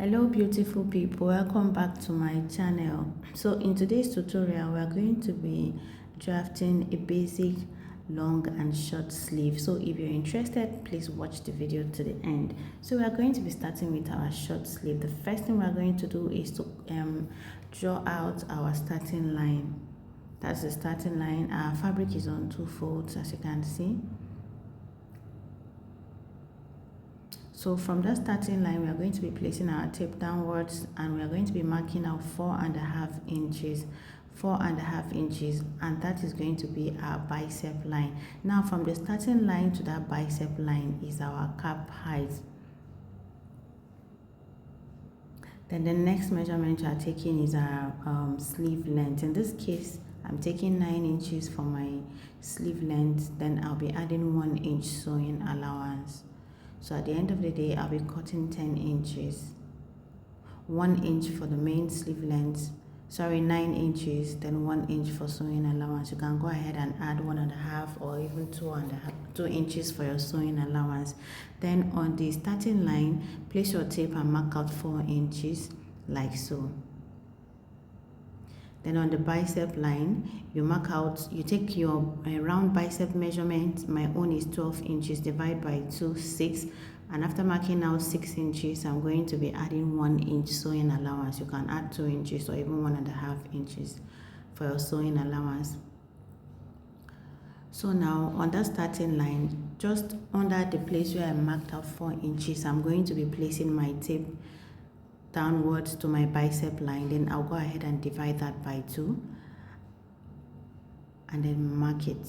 Hello beautiful people, welcome back to my channel. So in today's tutorial we are going to be drafting a basic long and short sleeve. So if you're interested, please watch the video to the end. So we are going to be starting with our short sleeve. The first thing we are going to do is to draw out our starting line. That's the starting line. Our fabric is on 2 folds, as you can see. So from that starting line, we are going to be placing our tape downwards and we are going to be marking out 4.5 inches, 4.5 inches, and that is going to be our bicep line. Now from the starting line to that bicep line is our cap height. Then the next measurement we are taking is our sleeve length. In this case, I'm taking 9 inches for my sleeve length, then I'll be adding 1 inch sewing allowance. So at the end of the day, I'll be cutting 10 inches. 1 inch for the main sleeve length, 9 inches, then 1 inch for sewing allowance. You can go ahead and add 1.5 or even 2 inches for your sewing allowance. Then on the starting line, place your tape and mark out 4 inches like so. Then on the bicep line, you mark out, you take your round bicep measurement. My own is 12 inches, divide by 2, 6. And after marking out 6 inches, I'm going to be adding 1 inch sewing allowance. You can add 2 inches or even 1.5 inches for your sewing allowance. So now on that starting line, just under the place where I marked out 4 inches, I'm going to be placing my tape downwards to my bicep line. Then I'll go ahead and divide that by 2 and then mark it.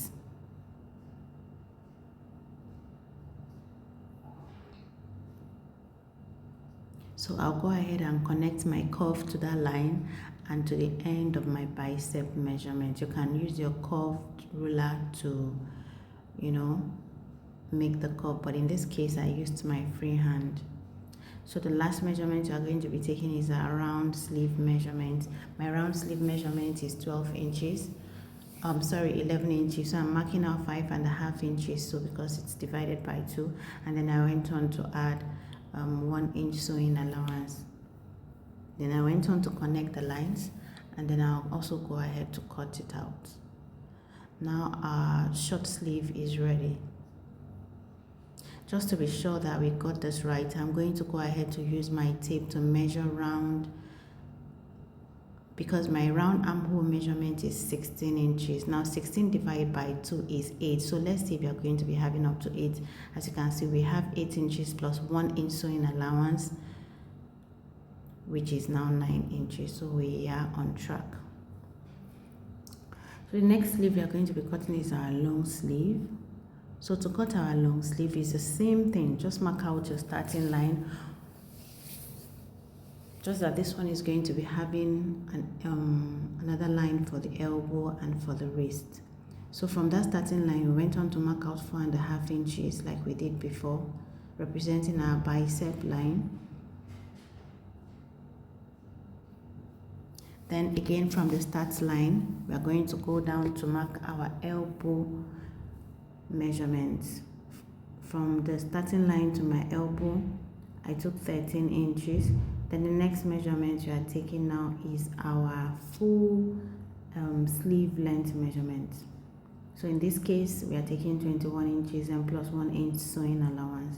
So I'll go ahead and connect my curve to that line and to the end of my bicep measurement. You can use your curved ruler to, make the curve, but in this case I used my free hand. So the last measurement you are going to be taking is a round sleeve measurement. My round sleeve measurement is 12 inches. 11 inches. So I'm marking out 5.5 inches. So because it's divided by 2, and then I went on to add 1 inch sewing allowance. Then I went on to connect the lines, and then I'll also go ahead to cut it out. Now our short sleeve is ready. Just to be sure that we got this right, I'm going to go ahead to use my tape to measure round, because my round armhole measurement is 16 inches. Now 16 divided by 2 is 8. So let's see if you're going to be having up to 8. As you can see, we have 8 inches plus 1 inch sewing allowance, which is now 9 inches. So we are on track. So the next sleeve we are going to be cutting is our long sleeve. So to cut our long sleeve is the same thing. Just mark out your starting line. Just that this one is going to be having another line for the elbow and for the wrist. So from that starting line, we went on to mark out 4.5 inches like we did before, representing our bicep line. Then again from the start line, we are going to go down to mark our elbow measurements. From the starting line to my elbow, I took 13 inches. Then the next measurement we are taking now is our full sleeve length measurement. So in this case, we are taking 21 inches and plus 1 inch sewing allowance.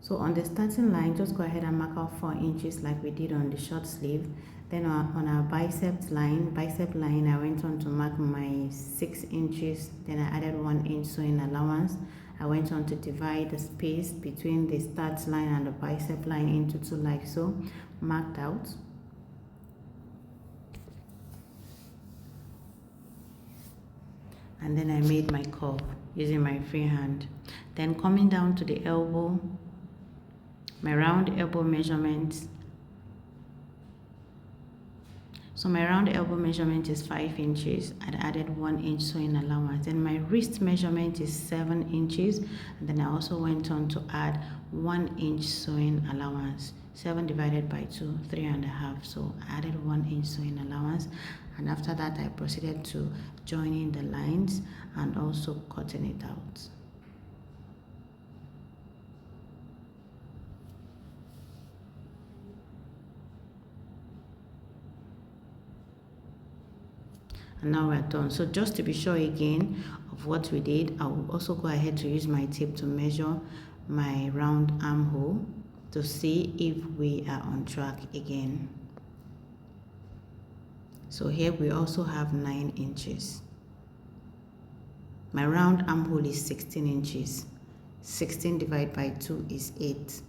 So on the starting line, just go ahead and mark out 4 inches like we did on the short sleeve. Then on our bicep line, I went on to mark my 6 inches. Then I added 1 inch sewing allowance. I went on to divide the space between the start line and the bicep line into 2 like so, marked out. And then I made my curve using my free hand. Then coming down to the elbow, my round elbow measurement. So my round elbow measurement is 5 inches. I added 1 inch sewing allowance. Then my wrist measurement is 7 inches. And then I also went on to add 1 inch sewing allowance. 7 divided by 2, 3.5. So I added 1 inch sewing allowance. And after that, I proceeded to joining the lines and also cutting it out. And now we're done. So just to be sure again of what we did, I will also go ahead to use my tape to measure my round armhole to see if we are on track again. So here we also have 9 inches. My round armhole is 16 inches. 16 divided by 2 is 8.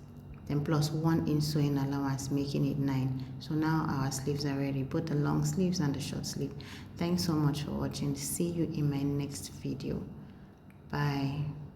Then plus 1 inch sewing allowance, making it 9. So now our sleeves are ready, both the long sleeves and the short sleeve. Thanks so much for watching. See you in my next video. Bye.